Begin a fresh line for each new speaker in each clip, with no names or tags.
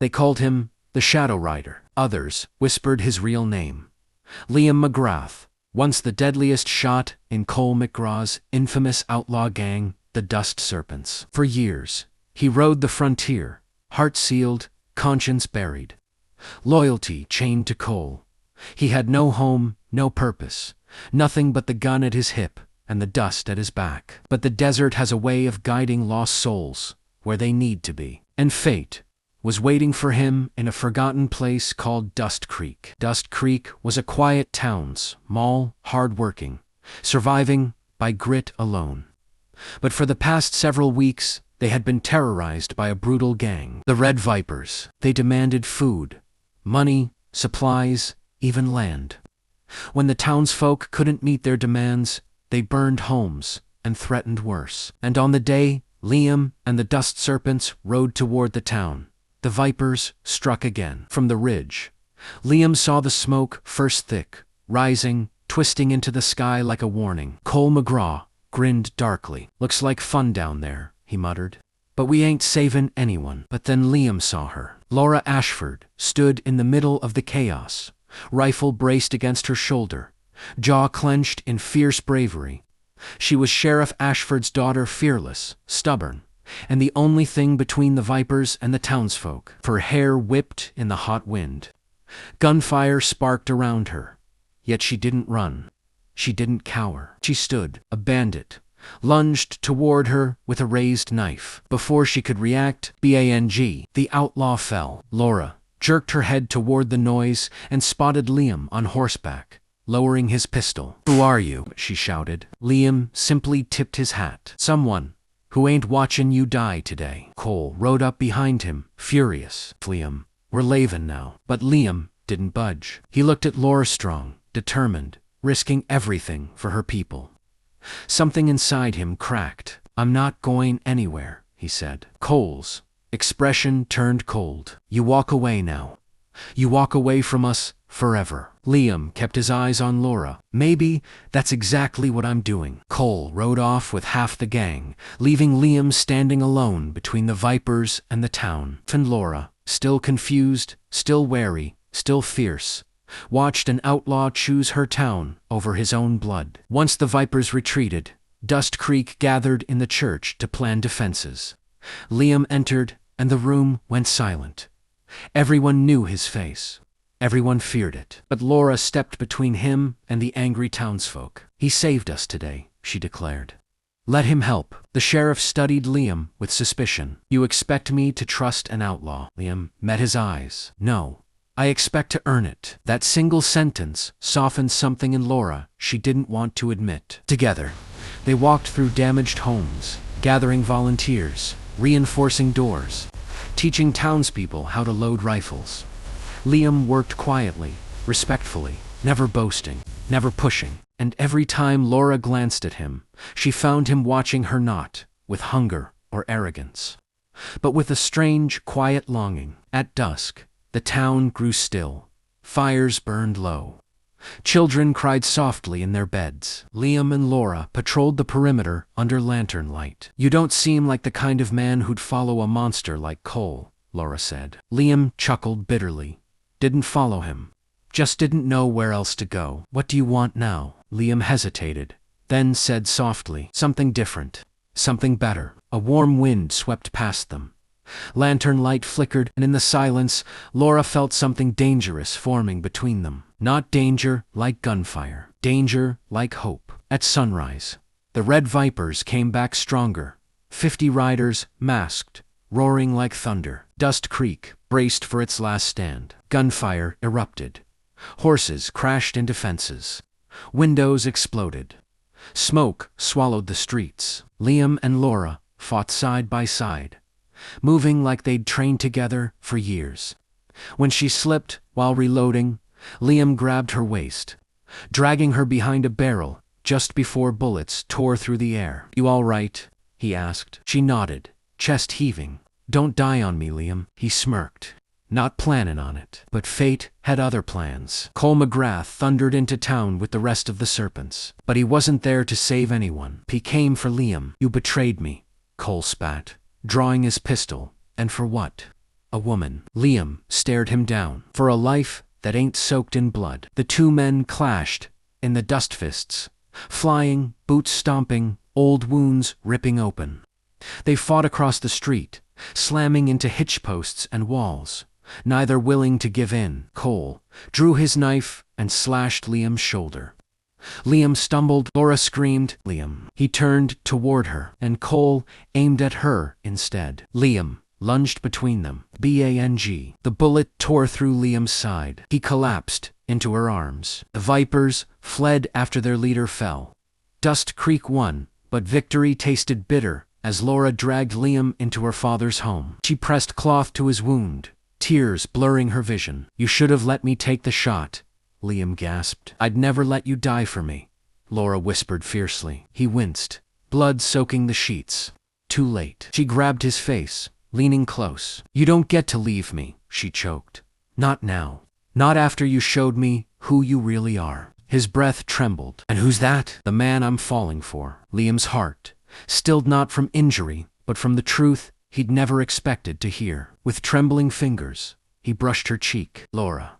They called him the Shadow Rider. Others whispered his real name. Liam McGraw, once the deadliest shot in Cole McGraw's infamous outlaw gang, the Dust Serpents. For years, he rode the frontier, heart sealed, conscience buried. Loyalty chained to Cole. He had no home, no purpose, nothing but the gun at his hip and the dust at his back. But the desert has a way of guiding lost souls where they need to be. And fate was waiting for him in a forgotten place called Dust Creek. Dust Creek was a quiet town, small, hard-working, surviving by grit alone. But for the past several weeks, they had been terrorized by a brutal gang, the Red Vipers. They demanded food, money, supplies, even land. When the townsfolk couldn't meet their demands, they burned homes and threatened worse. And on the day Liam and the Dust Serpents rode toward the town, the Vipers struck again. From the ridge, Liam saw the smoke first thick, rising, twisting into the sky like a warning. Cole McGraw grinned darkly. "Looks like fun down there," he muttered. "But we ain't saving anyone." But then Liam saw her. Laura Ashford stood in the middle of the chaos, rifle braced against her shoulder, jaw clenched in fierce bravery. She was Sheriff Ashford's daughter, fearless, stubborn, and the only thing between the Vipers and the townsfolk. Her hair whipped in the hot wind. Gunfire sparked around her, yet she didn't run. She didn't cower. She stood, a bandit, lunged toward her with a raised knife. Before she could react, bang, the outlaw fell. Laura jerked her head toward the noise and spotted Liam on horseback, lowering his pistol. "Who are you?" she shouted. Liam simply tipped his hat. "Someone who ain't watchin' you die today." Cole rode up behind him, furious. "Liam, we're lavin' now." But Liam didn't budge. He looked at Laura, strong, determined, risking everything for her people. Something inside him cracked. "I'm not going anywhere," he said. Cole's expression turned cold. "You walk away now. You walk away from us forever." Liam kept his eyes on Laura. "Maybe that's exactly what I'm doing." Cole rode off with half the gang, leaving Liam standing alone between the Vipers and the town. And Laura, still confused, still wary, still fierce, watched an outlaw choose her town over his own blood. Once the Vipers retreated, Dust Creek gathered in the church to plan defenses. Liam entered, and the room went silent. Everyone knew his face. Everyone feared it. But Laura stepped between him and the angry townsfolk. "He saved us today," she declared. "Let him help." The sheriff studied Liam with suspicion. "You expect me to trust an outlaw?" Liam met his eyes. "No. I expect to earn it." That single sentence softened something in Laura she didn't want to admit. Together, they walked through damaged homes, gathering volunteers, reinforcing doors, teaching townspeople how to load rifles. Liam worked quietly, respectfully, never boasting, never pushing. And every time Laura glanced at him, she found him watching her not with hunger or arrogance, but with a strange, quiet longing. At dusk, the town grew still. Fires burned low. Children cried softly in their beds. Liam and Laura patrolled the perimeter under lantern light. "You don't seem like the kind of man who'd follow a monster like Cole," Laura said. Liam chuckled bitterly. "Didn't follow him. Just didn't know where else to go." "What do you want now?" Liam hesitated, then said softly, "Something different. Something better." A warm wind swept past them. Lantern light flickered, and in the silence, Laura felt something dangerous forming between them. Not danger like gunfire. Danger like hope. At sunrise, the Red Vipers came back stronger. 50 riders, masked, roaring like thunder. Dust Creek braced for its last stand. Gunfire erupted. Horses crashed into fences. Windows exploded. Smoke swallowed the streets. Liam and Laura fought side by side, moving like they'd trained together for years. When she slipped while reloading, Liam grabbed her waist, dragging her behind a barrel just before bullets tore through the air. "You all right?" he asked. She nodded, chest heaving. "Don't die on me, Liam," he smirked. "Not planning on it." But fate had other plans. Cole McGraw thundered into town with the rest of the Serpents. But he wasn't there to save anyone. He came for Liam. "You betrayed me," Cole spat, drawing his pistol. "And for what?" a woman. Liam stared him down. For a life that ain't soaked in blood. The two men clashed in the dust fists, flying, boots stomping, old wounds ripping open. They fought across the street, slamming into hitch posts and walls, neither willing to give in. Cole drew his knife and slashed Liam's shoulder. Liam stumbled. Laura screamed, "Liam!" He turned toward her, and Cole aimed at her instead. Liam lunged between them. Bang! The bullet tore through Liam's side. He collapsed into her arms. The Vipers fled after their leader fell. Dust Creek won, but victory tasted bitter as Laura dragged Liam into her father's home. She pressed cloth to his wound, tears blurring her vision. "You should have let me take the shot," Liam gasped. "I'd never let you die for me," Laura whispered fiercely. He winced, blood soaking the sheets. Too late. She grabbed his face, leaning close. "You don't get to leave me," she choked. "Not now. Not after you showed me who you really are." His breath trembled. "And who's that?" "The man I'm falling for." Liam's heart, stilled not from injury, but from the truth he'd never expected to hear. With trembling fingers, he brushed her cheek. "Laura,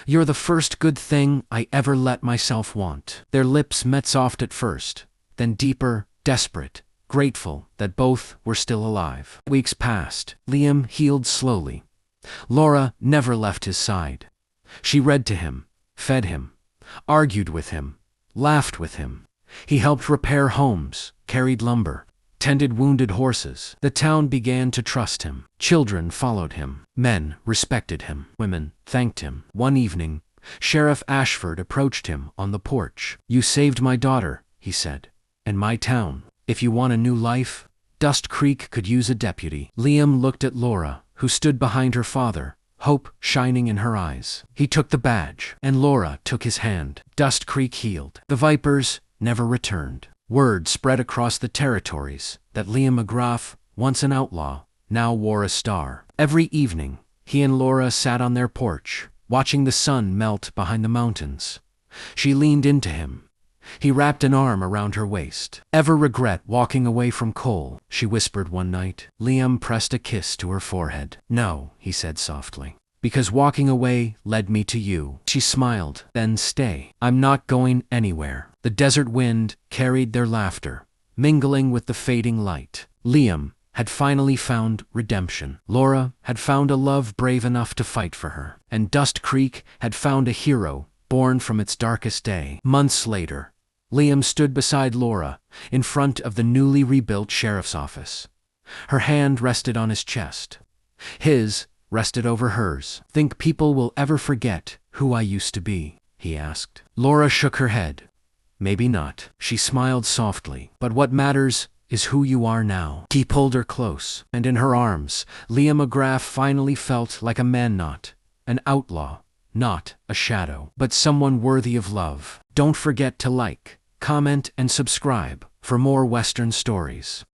you're the first good thing I ever let myself want." Their lips met soft at first, then deeper, desperate, grateful that both were still alive. Weeks passed. Liam healed slowly. Laura never left his side. She read to him, fed him, argued with him, laughed with him. He helped repair homes, carried lumber, tended wounded horses. The town began to trust him. Children followed him. Men respected him. Women thanked him. One evening, Sheriff Ashford approached him on the porch. "You saved my daughter," he said, "and my town. If you want a new life, Dust Creek could use a deputy." Liam looked at Laura, who stood behind her father, hope shining in her eyes. He took the badge, and Laura took his hand. Dust Creek healed. The Vipers never returned. Word spread across the territories that Liam McGraw, once an outlaw, now wore a star. Every evening, he and Laura sat on their porch, watching the sun melt behind the mountains. She leaned into him. He wrapped an arm around her waist. "Ever regret walking away from Cole?" she whispered one night. Liam pressed a kiss to her forehead. "No," he said softly, "because walking away led me to you." She smiled. "Then stay." "I'm not going anywhere." The desert wind carried their laughter, mingling with the fading light. Liam had finally found redemption. Laura had found a love brave enough to fight for her. And Dust Creek had found a hero born from its darkest day. Months later, Liam stood beside Laura in front of the newly rebuilt sheriff's office. Her hand rested on his chest. His rested over hers. "Think people will ever forget who I used to be?" he asked. Laura shook her head. "Maybe not." She smiled softly. "But what matters is who you are now." He pulled her close, and in her arms, Liam McGraw finally felt like a man, not an outlaw, not a shadow, but someone worthy of love. Don't forget to like, comment, and subscribe for more Western stories.